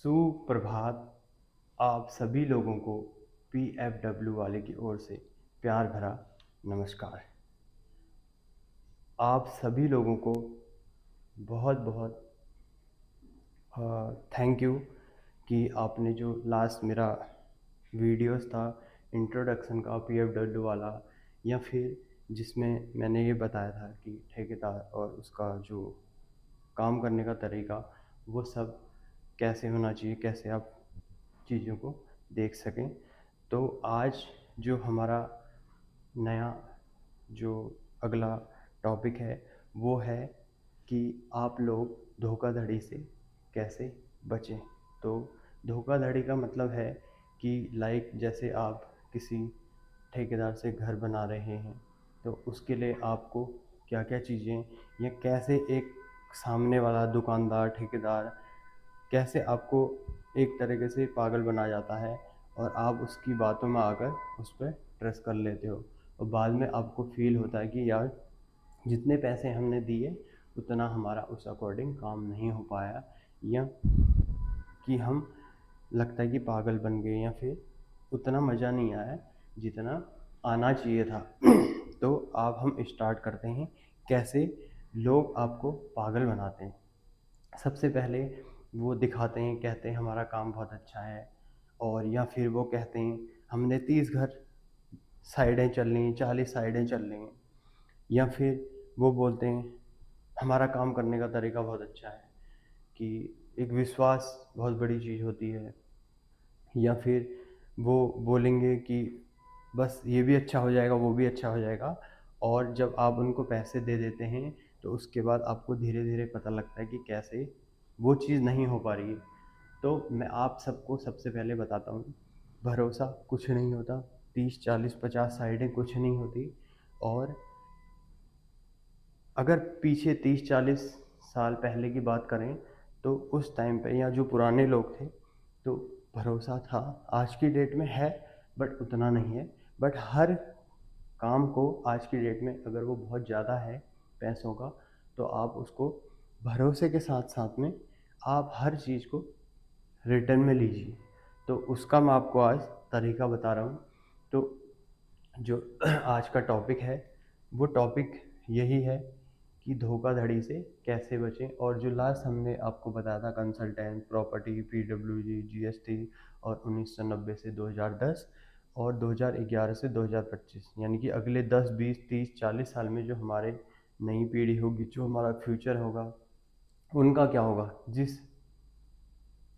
सुप्रभात। आप सभी लोगों को PFW वाले की ओर से प्यार भरा नमस्कार। आप सभी लोगों को बहुत बहुत थैंक यू कि आपने जो लास्ट मेरा वीडियोस था इंट्रोडक्शन का PFW वाला, या फिर जिसमें मैंने ये बताया था कि ठेकेदार और उसका जो काम करने का तरीका, वो सब कैसे होना चाहिए, कैसे आप चीज़ों को देख सकें। तो आज जो हमारा नया जो अगला टॉपिक है वो है कि आप लोग धोखाधड़ी से कैसे बचें। तो धोखाधड़ी का मतलब है कि जैसे आप किसी ठेकेदार से घर बना रहे हैं, तो उसके लिए आपको क्या क्या चीज़ें, या कैसे एक सामने वाला दुकानदार ठेकेदार कैसे आपको एक तरीके से पागल बना जाता है और आप उसकी बातों में आकर उस पर ट्रस्ट कर लेते हो, और बाद में आपको फील होता है कि यार जितने पैसे हमने दिए उतना हमारा उस अकॉर्डिंग काम नहीं हो पाया, या कि हम लगता है कि पागल बन गए, या फिर उतना मज़ा नहीं आया जितना आना चाहिए था। तो अब हम स्टार्ट करते हैं कैसे लोग आपको पागल बनाते हैं। सबसे पहले वो दिखाते हैं, कहते हैं हमारा काम बहुत अच्छा है, और या फिर वो कहते हैं हमने 30 घर साइडें चल रही हैं, 40 साइडें चल रही हैं, या फिर वो बोलते हैं हमारा काम करने का तरीका बहुत अच्छा है, कि एक विश्वास बहुत बड़ी चीज़ होती है। या फिर वो बोलेंगे कि बस ये भी अच्छा हो जाएगा, वो भी अच्छा हो जाएगा, और जब आप उनको पैसे दे देते हैं तो उसके बाद आपको धीरे धीरे पता लगता है कि कैसे वो चीज़ नहीं हो पा रही है। तो मैं आप सबको सबसे पहले बताता हूँ, भरोसा कुछ नहीं होता, 30 40 50 साइडें कुछ नहीं होती। और अगर पीछे 30 40 साल पहले की बात करें तो उस टाइम पे, या जो पुराने लोग थे, तो भरोसा था। आज की डेट में है बट उतना नहीं है। बट हर काम को आज की डेट में अगर वो बहुत ज़्यादा है पैसों का, तो आप उसको भरोसे के साथ साथ में आप हर चीज़ को रिटर्न में लीजिए। तो उसका मैं आपको आज तरीका बता रहा हूँ। तो जो आज का टॉपिक है वो टॉपिक यही है कि धोखाधड़ी से कैसे बचें। और जो लास्ट हमने आपको बताया था कंसल्टेंट, प्रॉपर्टी, PWG, GST, और 1990 से 2010 और 2011 से 2025, यानी कि अगले 10 20 30 40 साल में जो हमारे नई पीढ़ी होगी, जो हमारा फ्यूचर होगा, उनका क्या होगा, जिस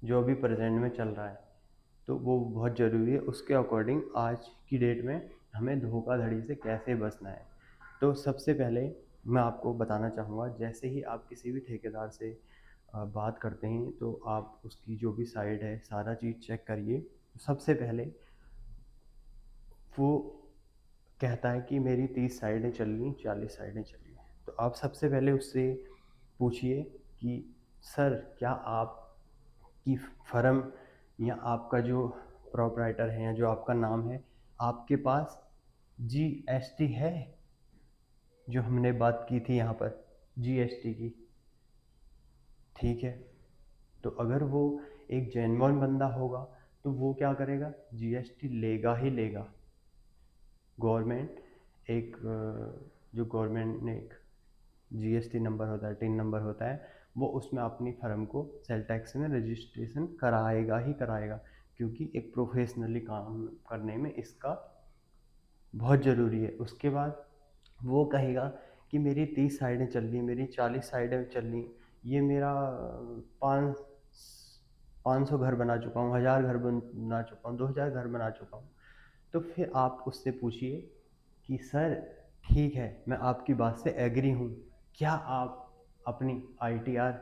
जो अभी प्रेजेंट में चल रहा है, तो वो बहुत ज़रूरी है। उसके अकॉर्डिंग आज की डेट में हमें धोखाधड़ी से कैसे बचना है। तो सबसे पहले मैं आपको बताना चाहूँगा, जैसे ही आप किसी भी ठेकेदार से बात करते हैं तो आप उसकी जो भी साइड है सारा चीज़ चेक करिए। सबसे पहले वो कहता है कि मेरी 30 साइडें चल रही, 40 साइडें चल रही हैं, तो आप सबसे पहले उससे पूछिए कि सर, क्या आपकी फर्म या आपका जो प्रोप्राइटर है, या जो आपका नाम है, आपके पास GST है? जो हमने बात की थी यहाँ पर GST की, ठीक है। तो अगर वो एक जेन्युइन बंदा होगा तो वो क्या करेगा, GST लेगा ही लेगा। गवर्नमेंट एक जो गवर्नमेंट ने एक GST नंबर होता है, टिन नंबर होता है, वो उसमें अपनी फर्म को सेल टैक्स में रजिस्ट्रेशन कराएगा ही कराएगा, क्योंकि एक प्रोफेशनली काम करने में इसका बहुत ज़रूरी है। उसके बाद वो कहेगा कि मेरी 30 साइडें चल रही, मेरी 40 साइडें चल रही, ये मेरा 500 घर बना चुका हूँ, 1000 घर बना चुका हूँ, 2000 घर बना चुका हूँ। तो फिर आप उससे पूछिए कि सर, ठीक है, मैं आपकी बात से एग्री हूँ, क्या आप अपनी ITR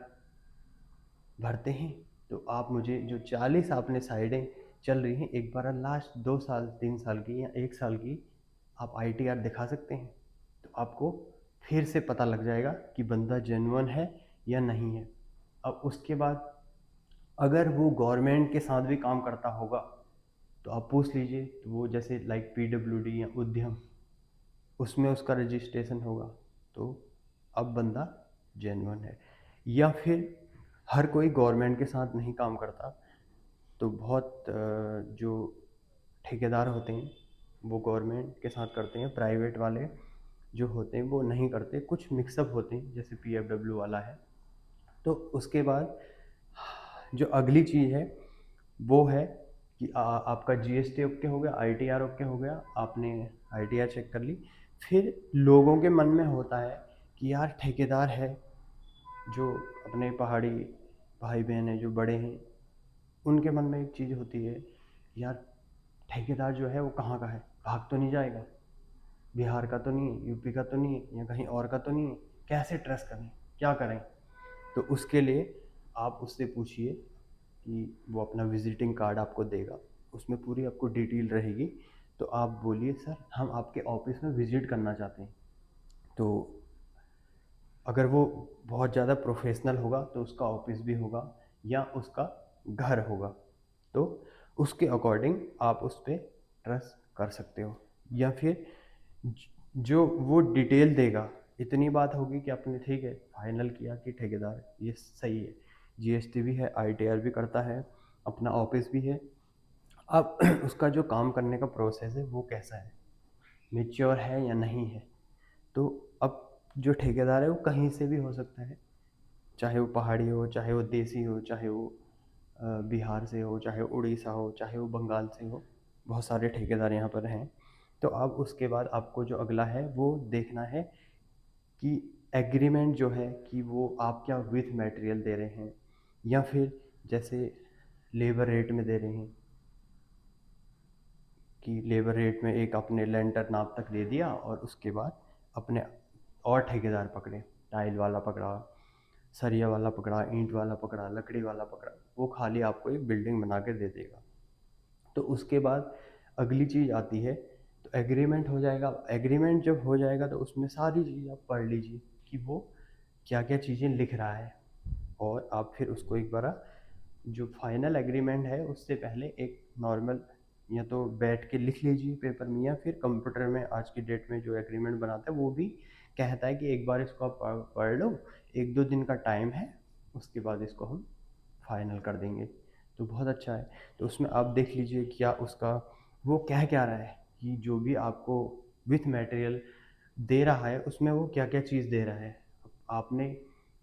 भरते हैं? तो आप मुझे जो 40 आपने साइडें चल रही हैं, एक बार लास्ट 2 साल 3 साल की या 1 साल की आप ITR दिखा सकते हैं? तो आपको फिर से पता लग जाएगा कि बंदा जेन्युइन है या नहीं है। अब उसके बाद अगर वो गवर्नमेंट के साथ भी काम करता होगा तो आप पूछ लीजिए, तो वो जैसे PWD या उद्यम, उसमें उसका रजिस्ट्रेशन होगा, तो अब बंदा जेन्युइन है। या फिर हर कोई गवर्नमेंट के साथ नहीं काम करता, तो बहुत जो ठेकेदार होते हैं वो गवर्नमेंट के साथ करते हैं, प्राइवेट वाले जो होते हैं वो नहीं करते, कुछ मिक्सअप होते हैं जैसे PFW वाला है। तो उसके बाद जो अगली चीज़ है वो है कि आपका GST ओके हो गया, ITR ओके हो गया, आपने ITR चेक कर ली। फिर लोगों के मन में होता है कि यार ठेकेदार है, जो अपने पहाड़ी भाई बहन हैं जो बड़े हैं, उनके मन में एक चीज़ होती है, यार ठेकेदार जो है वो कहाँ का है, भाग तो नहीं जाएगा, बिहार का तो नहीं है, यूपी का तो नहीं है, या कहीं और का तो नहीं है, कैसे ट्रस्ट करें, क्या करें। तो उसके लिए आप उससे पूछिए कि वो अपना विजिटिंग कार्ड आपको देगा, उसमें पूरी आपको डिटेल रहेगी। तो आप बोलिए सर हम आपके ऑफिस में विज़िट करना चाहते हैं। तो अगर वो बहुत ज़्यादा प्रोफेशनल होगा तो उसका ऑफिस भी होगा या उसका घर होगा, तो उसके अकॉर्डिंग आप उस पर ट्रस्ट कर सकते हो। या फिर जो वो डिटेल देगा, इतनी बात होगी कि आपने ठीक है फाइनल किया कि ठेकेदार ये सही है, GST भी है, ITR भी करता है, अपना ऑफिस भी है। अब उसका जो काम करने का प्रोसेस है वो कैसा है, मेच्योर है या नहीं है। तो अब जो ठेकेदार है वो कहीं से भी हो सकता है, चाहे वो पहाड़ी हो, चाहे वो देसी हो, चाहे वो बिहार से हो, चाहे वो उड़ीसा हो, चाहे वो बंगाल से हो, बहुत सारे ठेकेदार यहाँ पर हैं। तो अब उसके बाद आपको जो अगला है वो देखना है कि एग्रीमेंट जो है कि वो आप क्या विथ मटेरियल दे रहे हैं, या फिर जैसे लेबर रेट में दे रहे हैं कि लेबर रेट में एक अपने लेंटर नाप तक दे दिया और उसके बाद अपने और ठेकेदार पकड़े, टाइल वाला पकड़ा, सरिया वाला पकड़ा, ईंट वाला पकड़ा, लकड़ी वाला पकड़ा, वो खाली आपको एक बिल्डिंग बना के दे देगा। तो उसके बाद अगली चीज़ आती है, तो एग्रीमेंट हो जाएगा। एग्रीमेंट जब हो जाएगा तो उसमें सारी चीज़ आप पढ़ लीजिए कि वो क्या क्या चीज़ें लिख रहा है, और आप फिर उसको एक बार जो फाइनल एग्रीमेंट है उससे पहले एक नॉर्मल या तो बैठ के लिख लीजिए पेपर में, या फिर कंप्यूटर में आज की डेट में जो एग्रीमेंट बनाता है वो भी कहता है कि एक बार इसको आप पढ़ लो, 1-2 दिन का टाइम है, उसके बाद इसको हम फाइनल कर देंगे। तो बहुत अच्छा है। तो उसमें आप देख लीजिए क्या उसका वो कह रहा है कि जो भी आपको विथ मटेरियल दे रहा है उसमें वो क्या क्या चीज़ दे रहा है। आपने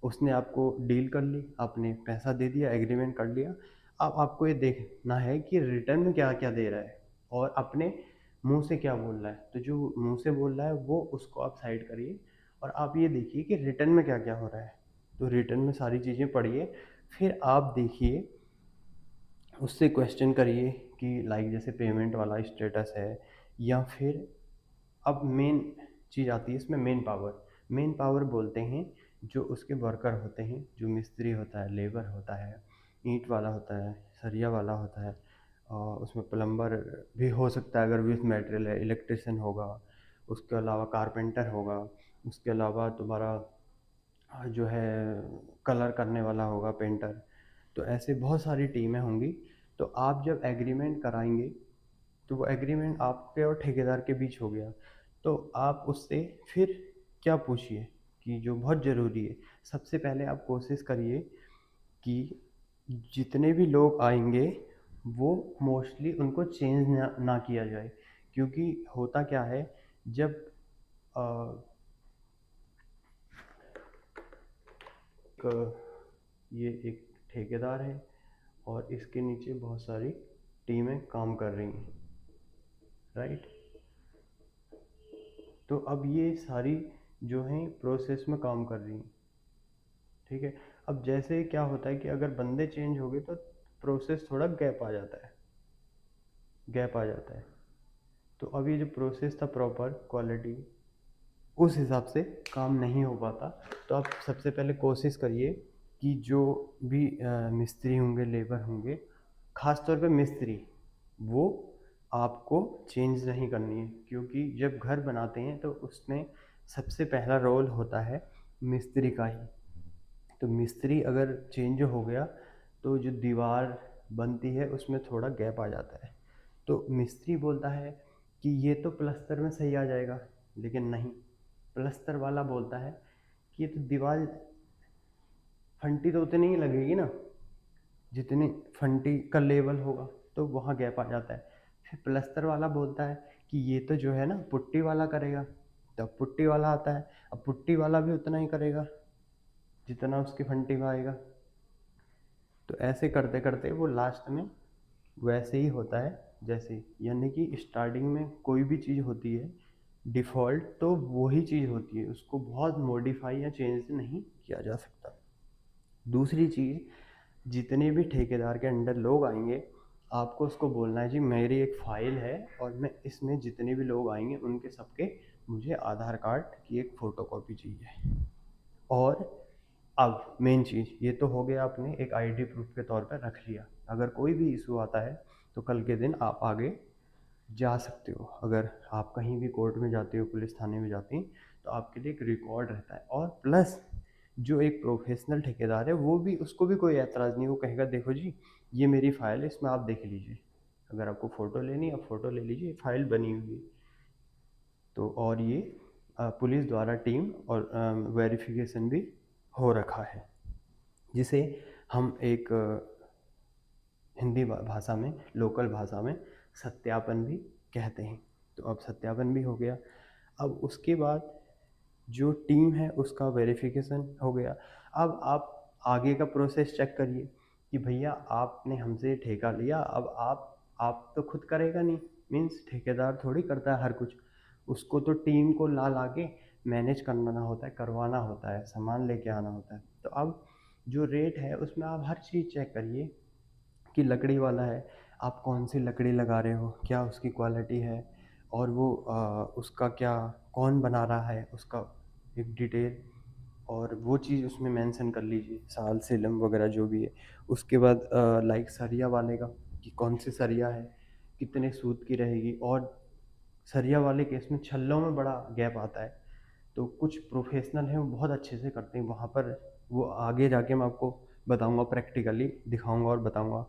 उसने आपको डील कर ली, आपने पैसा दे दिया, एग्रीमेंट कर लिया। अब आपको ये देखना है कि रिटर्न में क्या क्या दे रहा है और अपने मुंह से क्या बोल रहा है। तो जो मुंह से बोल रहा है वो उसको आप साइड करिए, और आप ये देखिए कि रिटर्न में क्या क्या हो रहा है। तो रिटर्न में सारी चीज़ें पढ़िए, फिर आप देखिए, उससे क्वेश्चन करिए कि लाइक जैसे पेमेंट वाला स्टेटस है, या फिर अब मेन चीज़ आती है इसमें, मेन पावर। मेन पावर बोलते हैं जो उसके वर्कर होते हैं, जो मिस्त्री होता है, लेबर होता है, ईंट वाला होता है, सरिया वाला होता है, और उसमें प्लम्बर भी हो सकता है अगर विथ मटेरियल है, इलेक्ट्रिशियन होगा, उसके अलावा कारपेंटर होगा, उसके अलावा तुम्हारा जो है कलर करने वाला होगा, पेंटर। तो ऐसे बहुत सारी टीमें होंगी। तो आप जब एग्रीमेंट कराएंगे तो वो एग्रीमेंट आपके और ठेकेदार के बीच हो गया। तो आप उससे फिर क्या पूछिए कि जो बहुत ज़रूरी है, सबसे पहले आप कोशिश करिए कि जितने भी लोग आएंगे वो मोस्टली उनको चेंज ना किया जाए। क्योंकि होता क्या है, जब अ, ये एक ठेकेदार है और इसके नीचे बहुत सारी टीमें काम कर रही हैं, राइट। तो अब ये सारी जो हैं प्रोसेस में काम कर रही हैं, ठीक है। अब जैसे क्या होता है कि अगर बंदे चेंज हो गए तो प्रोसेस थोड़ा गैप आ जाता है। तो अब ये जो प्रोसेस था प्रॉपर क्वालिटी, उस हिसाब से काम नहीं हो पाता। तो आप सबसे पहले कोशिश करिए कि जो भी मिस्त्री होंगे, लेबर होंगे, ख़ास तौर पे मिस्त्री, वो आपको चेंज नहीं करनी है। क्योंकि जब घर बनाते हैं तो उसमें सबसे पहला रोल होता है मिस्त्री का ही। तो मिस्त्री अगर चेंज हो गया तो जो दीवार बनती है उसमें थोड़ा गैप आ जाता है। तो मिस्त्री बोलता है कि ये तो प्लस्तर में सही आ जाएगा, लेकिन नहीं, प्लस्तर वाला बोलता है कि ये तो दीवार फंटी तो उतनी ही लगेगी ना, जितनी फंटी का लेवल होगा तो वहाँ गैप आ जाता है। फिर प्लस्तर वाला बोलता है कि ये तो जो है ना पुट्टी वाला करेगा, तब पुट्टी वाला आता है, अब पुट्टी वाला भी उतना ही करेगा जितना उसकी फंटी में आएगा। तो ऐसे करते करते वो लास्ट में वैसे ही होता है जैसे, यानी कि स्टार्टिंग में कोई भी चीज़ होती है डिफ़ॉल्ट तो वही चीज़ होती है, उसको बहुत मॉडिफाई या चेंज नहीं किया जा सकता। दूसरी चीज़, जितने भी ठेकेदार के अंडर लोग आएंगे आपको उसको बोलना है जी मेरी एक फ़ाइल है और मैं इसमें जितने भी लोग आएंगे उनके सबके मुझे आधार कार्ड की एक फ़ोटोकॉपी चाहिए। और अब मेन चीज़ ये तो हो गया, आपने एक आईडी प्रूफ के तौर पर रख लिया, अगर कोई भी इशू आता है तो कल के दिन आप आगे जा सकते हो। अगर आप कहीं भी कोर्ट में जाते हो, पुलिस थाने में जाते हैं, तो आपके लिए एक रिकॉर्ड रहता है। और प्लस जो एक प्रोफेशनल ठेकेदार है वो भी, उसको भी कोई ऐतराज़ नहीं, वो कहेगा देखो जी ये मेरी फ़ाइल है, इसमें आप देख लीजिए, अगर आपको फ़ोटो लेनी है आप फ़ोटो ले लीजिए, फ़ाइल बनी हुई है। तो और ये पुलिस द्वारा टीम और वेरिफिकेशन भी हो रखा है, जिसे हम एक हिंदी भाषा में, लोकल भाषा में सत्यापन भी कहते हैं। तो अब सत्यापन भी हो गया। अब उसके बाद जो टीम है उसका वेरिफिकेशन हो गया। अब आप आगे का प्रोसेस चेक करिए कि भैया आपने हमसे ठेका लिया, अब आप तो खुद करेगा नहीं, मीन्स ठेकेदार थोड़ी करता है हर कुछ, उसको तो टीम को ला ला के मैनेज करना होता है, करवाना होता है, सामान लेके आना होता है। तो अब जो रेट है उसमें आप हर चीज़ चेक करिए कि लकड़ी वाला है, आप कौन सी लकड़ी लगा रहे हो, क्या उसकी क्वालिटी है, और वो उसका क्या, कौन बना रहा है, उसका एक डिटेल, और वो चीज़ उसमें मेंशन कर लीजिए, साल सिलम वगैरह जो भी है। उसके बाद लाइक सरिया वाले का, कि कौन सी सरिया है, कितने सूत की रहेगी। और सरिया वाले केस में छल्लों में बड़ा गैप आता है, तो कुछ प्रोफेशनल हैं वो बहुत अच्छे से करते हैं वहाँ पर, वो आगे जाके मैं आपको बताऊंगा, प्रैक्टिकली दिखाऊंगा और बताऊंगा।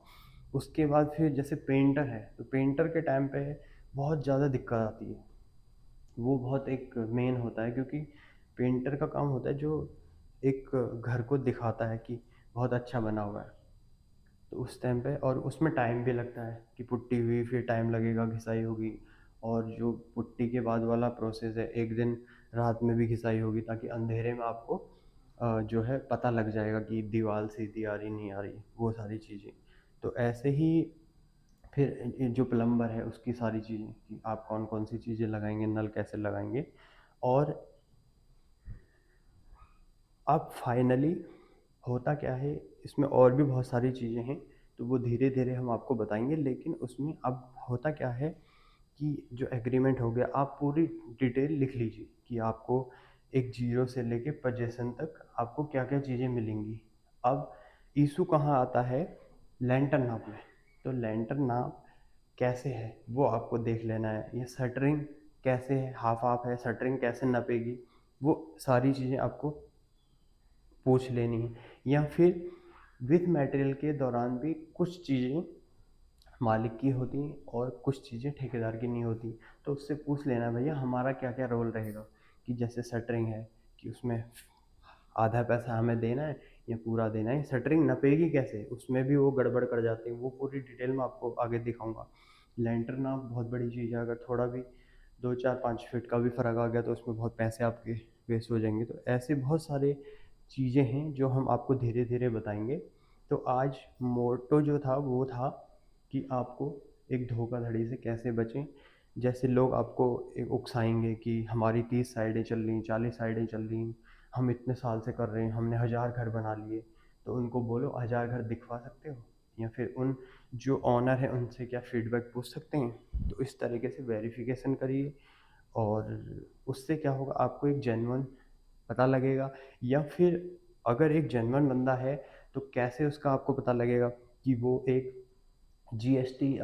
उसके बाद फिर जैसे पेंटर है, तो पेंटर के टाइम पे बहुत ज़्यादा दिक्कत आती है, वो बहुत एक मेन होता है, क्योंकि पेंटर का काम होता है जो एक घर को दिखाता है कि बहुत अच्छा बना हुआ है। तो उस टाइम पे, और उसमें टाइम भी लगता है कि पुट्टी हुई फिर टाइम लगेगा, घिसाई होगी, और जो पुट्टी के बाद वाला प्रोसेस है एक दिन रात में भी घिसाई होगी, ताकि अंधेरे में आपको जो है पता लग जाएगा कि दीवार सीधी आ रही नहीं आ रही, वो सारी चीज़ें। तो ऐसे ही फिर ये जो प्लम्बर है उसकी सारी चीज़ें कि आप कौन कौन सी चीज़ें लगाएंगे, नल कैसे लगाएंगे। और अब फाइनली होता क्या है, इसमें और भी बहुत सारी चीज़ें हैं, तो वो धीरे धीरे हम आपको बताएंगे। लेकिन उसमें अब होता क्या है कि जो एग्रीमेंट हो गया, आप पूरी डिटेल लिख लीजिए कि आपको एक जीरो से लेके पोजीशन तक आपको क्या क्या चीज़ें मिलेंगी। अब इशू कहाँ आता है, लेंटर नाप में। तो लेंटर नाप कैसे है वो आपको देख लेना है, ये शटरिंग कैसे है, हाफ हाफ है, शटरिंग कैसे नपेगी, वो सारी चीज़ें आपको पूछ लेनी है। या फिर विथ मटेरियल के दौरान भी कुछ चीज़ें मालिक की होती हैं और कुछ चीज़ें ठेकेदार की नहीं होती, तो उससे पूछ लेना भैया हमारा क्या क्या रोल रहेगा। कि जैसे शटरिंग है कि उसमें आधा पैसा हमें देना है या पूरा देना है, शटरिंग नपेगी कैसे, उसमें भी वो गड़बड़ कर जाते हैं, वो पूरी डिटेल में आपको आगे दिखाऊंगा। लेंटर ना बहुत बड़ी चीज़ है, अगर थोड़ा भी 2 4 5 फीट का भी फ़र्क आ गया तो उसमें बहुत पैसे आपके वेस्ट हो जाएंगे। तो ऐसे बहुत सारे चीज़ें हैं जो हम आपको धीरे धीरे बताएंगे। तो आज मोटो जो था वो था कि आपको एक धोखाधड़ी से कैसे बचें। जैसे लोग आपको एक उकसाएंगे कि हमारी 30 साइडें चल रही, 40 साइडें चल रही, हम इतने साल से कर रहे हैं, हमने 1000 घर बना लिए। तो उनको बोलो 1000 घर दिखवा सकते हो, या फिर उन जो ऑनर है उनसे क्या फीडबैक पूछ सकते हैं। तो इस तरीके से वेरिफिकेशन करिए, और उससे क्या होगा आपको एक जेन्युइन पता लगेगा। या फिर अगर एक जेन्युइन बंदा है तो कैसे उसका आपको पता लगेगा कि वो एक जीएसटी,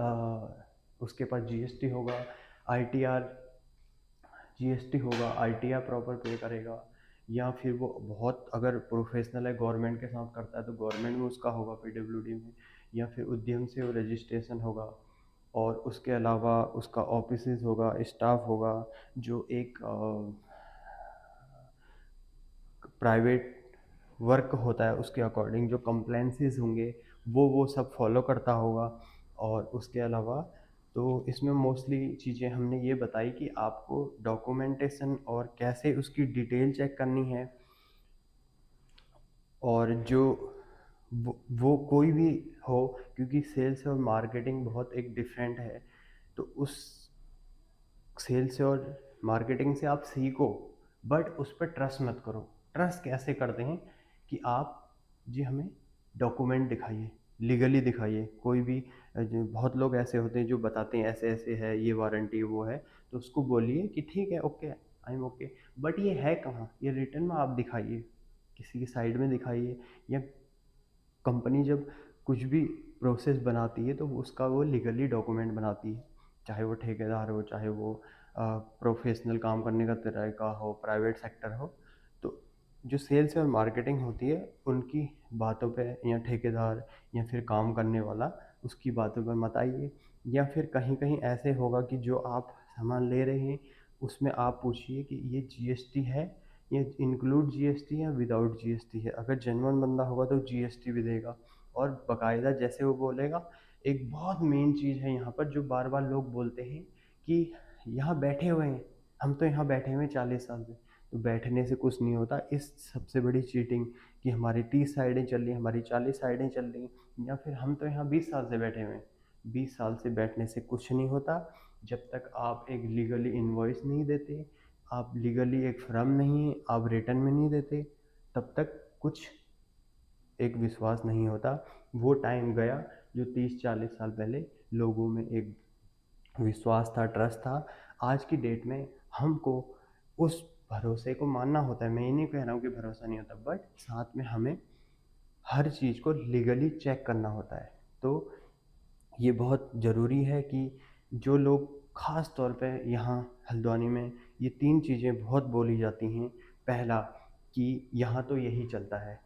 उसके पास जीएसटी होगा, आईटीआर जीएसटी होगा, आईटीआर प्रॉपर पे करेगा, या फिर वो बहुत अगर प्रोफेशनल है गवर्नमेंट के साथ करता है तो गवर्नमेंट में उसका होगा पीडब्ल्यूडी में, या फिर उद्यम से वो रजिस्ट्रेशन होगा। और उसके अलावा उसका ऑफिसेज होगा, स्टाफ होगा, जो एक प्राइवेट वर्क होता है उसके अकॉर्डिंग जो कंप्लाइंसेस होंगे वो सब फॉलो करता होगा। और उसके अलावा तो इसमें मोस्टली चीज़ें हमने ये बताई कि आपको डॉक्यूमेंटेशन और कैसे उसकी डिटेल चेक करनी है। और जो वो कोई भी हो, क्योंकि सेल्स और मार्केटिंग बहुत एक डिफरेंट है, तो उस सेल्स और मार्केटिंग से आप सीखो, बट उस पर ट्रस्ट मत करो। ट्रस्ट कैसे करते हैं कि आप जी हमें डॉक्यूमेंट दिखाइए, लीगली दिखाइए। कोई भी जो बहुत लोग ऐसे होते हैं जो बताते हैं ऐसे ऐसे है, ये वारंटी वो है, तो उसको बोलिए कि ठीक है, okay, I am okay, but ये है कहाँ, ये रिटर्न में आप दिखाइए, किसी की साइड में दिखाइए। या कंपनी जब कुछ भी प्रोसेस बनाती है तो उसका वो लीगली डॉक्यूमेंट बनाती है, चाहे वो ठेकेदार हो, चाहे वो प्रोफेशनल काम करने का तरीका हो, प्राइवेट सेक्टर हो। तो जो सेल्स और मार्केटिंग होती है उनकी बातों पे, या ठेकेदार या फिर काम करने वाला, उसकी बातों पे मत आइए। या फिर कहीं कहीं ऐसे होगा कि जो आप सामान ले रहे हैं उसमें आप पूछिए कि ये जीएसटी है, ये इंक्लूड जीएसटी या विदाउट जीएसटी है। अगर जेन्युइन बंदा होगा तो जीएसटी भी देगा। और बाकायदा जैसे वो बोलेगा, एक बहुत मेन चीज़ है यहाँ पर जो बार बार लोग बोलते हैं कि यहाँ बैठे हुए हैं, हम तो यहाँ बैठे हुए हैं 40 साल से। तो बैठने से कुछ नहीं होता। इस सबसे बड़ी चीटिंग कि हमारी 30 साइडें चल रही, हमारी 40 साइडें चल रही, या फिर हम तो यहाँ 20 साल से बैठे हुए हैं। 20 साल से बैठने से कुछ नहीं होता। जब तक आप एक लीगली इन्वॉइस नहीं देते, आप लीगली एक फर्म नहीं, आप रिटर्न में नहीं देते, तब तक कुछ एक विश्वास नहीं होता। वो टाइम गया जो 30-40 साल पहले लोगों में एक विश्वास था, ट्रस्ट था। आज की डेट में हमको उस भरोसे को मानना होता है। मैं ये नहीं कह रहा हूँ कि भरोसा नहीं होता, बट साथ में हमें हर चीज़ को लीगली चेक करना होता है। तो ये बहुत ज़रूरी है कि जो लोग ख़ास तौर पे यहाँ हल्द्वानी में ये 3 चीज़ें बहुत बोली जाती हैं। पहला, कि यहाँ तो यही चलता है।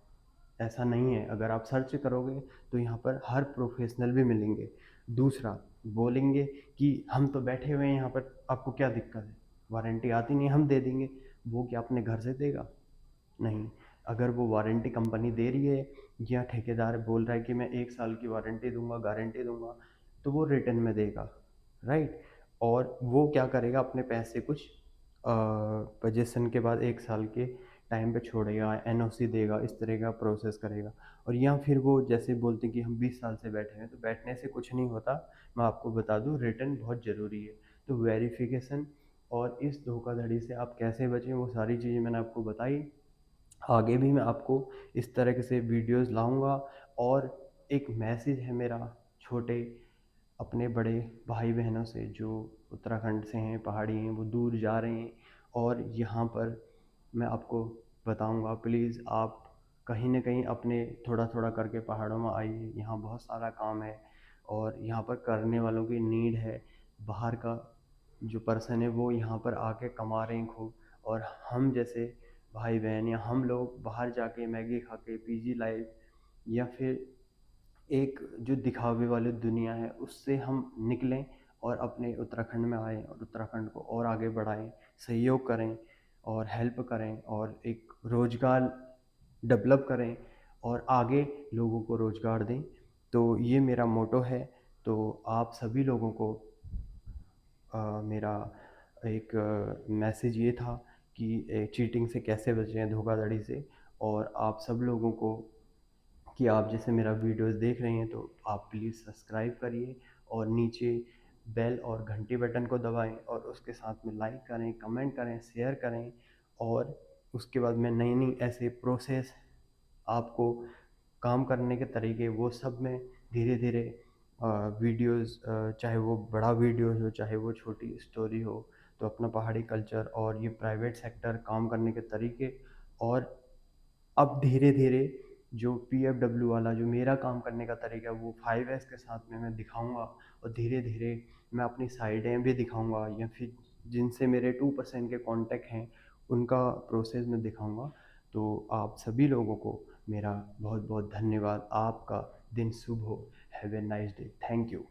ऐसा नहीं है, अगर आप सर्च करोगे तो यहाँ पर हर प्रोफेशनल भी मिलेंगे। दूसरा, बोलेंगे कि हम तो बैठे हुए हैं यहाँ पर, आपको क्या दिक्कत है, वारंटी आती नहीं, हम दे देंगे। वो क्या अपने घर से देगा? नहीं। अगर वो वारंटी कंपनी दे रही है या ठेकेदार बोल रहा है कि मैं 1 साल की वारंटी दूंगा, गारंटी दूंगा, तो वो रिटर्न में देगा, राइट। और वो क्या करेगा, अपने पैसे कुछ पोजीशन के बाद 1 साल के टाइम पे छोड़ेगा, एनओसी देगा, इस तरह का प्रोसेस करेगा। और या फिर वो जैसे बोलते हैं कि हम 20 साल से बैठे हैं, तो बैठने से कुछ नहीं होता। मैं आपको बता दूं, रिटर्न बहुत ज़रूरी है। तो वेरिफिकेशन और इस धोखाधड़ी से आप कैसे बचें, वो सारी चीज़ें मैंने आपको बताई। आगे भी मैं आपको इस तरह से वीडियोस लाऊंगा। और एक मैसेज है मेरा छोटे अपने बड़े भाई बहनों से जो उत्तराखंड से हैं, पहाड़ी हैं, वो दूर जा रहे हैं, और यहाँ पर मैं आपको बताऊंगा, प्लीज़ आप कहीं ना कहीं अपने थोड़ा थोड़ा करके पहाड़ों में आइए। यहाँ बहुत सारा काम है और यहाँ पर करने वालों की नीड है। बाहर का जो पर्सन है वो यहाँ पर आके कमा रहे हैं खूब, और हम जैसे भाई बहन या हम लोग बाहर जाके मैगी खा के पीजी लाइफ, या फिर एक जो दिखावे वाली दुनिया है उससे हम निकलें और अपने उत्तराखंड में आएँ और उत्तराखंड को और आगे बढ़ाएं, सहयोग करें और हेल्प करें, और एक रोज़गार डेवलप करें और आगे लोगों को रोज़गार दें। तो ये मेरा मोटो है। तो आप सभी लोगों को मेरा एक मैसेज ये था कि चीटिंग से कैसे बचें, धोखाधड़ी से। और आप सब लोगों को कि आप जैसे मेरा वीडियोस देख रहे हैं तो आप प्लीज़ सब्सक्राइब करिए, और नीचे बेल और घंटी बटन को दबाएं, और उसके साथ में लाइक करें, कमेंट करें, शेयर करें। और उसके बाद मैं नई नई ऐसे प्रोसेस आपको काम करने के तरीके, वो सब मैं धीरे धीरे वीडियोस, चाहे वो बड़ा वीडियो हो चाहे वो छोटी स्टोरी हो, तो अपना पहाड़ी कल्चर और ये प्राइवेट सेक्टर काम करने के तरीके, और अब धीरे धीरे जो PFW वाला जो मेरा काम करने का तरीका है वो 5S के साथ में मैं दिखाऊंगा। और धीरे धीरे मैं अपनी साइडें भी दिखाऊंगा, या फिर जिनसे मेरे 2% के कांटेक्ट हैं उनका प्रोसेस मैं दिखाऊंगा। तो आप सभी लोगों को मेरा बहुत बहुत धन्यवाद। आपका दिन शुभ हो। Have a nice day. Thank you.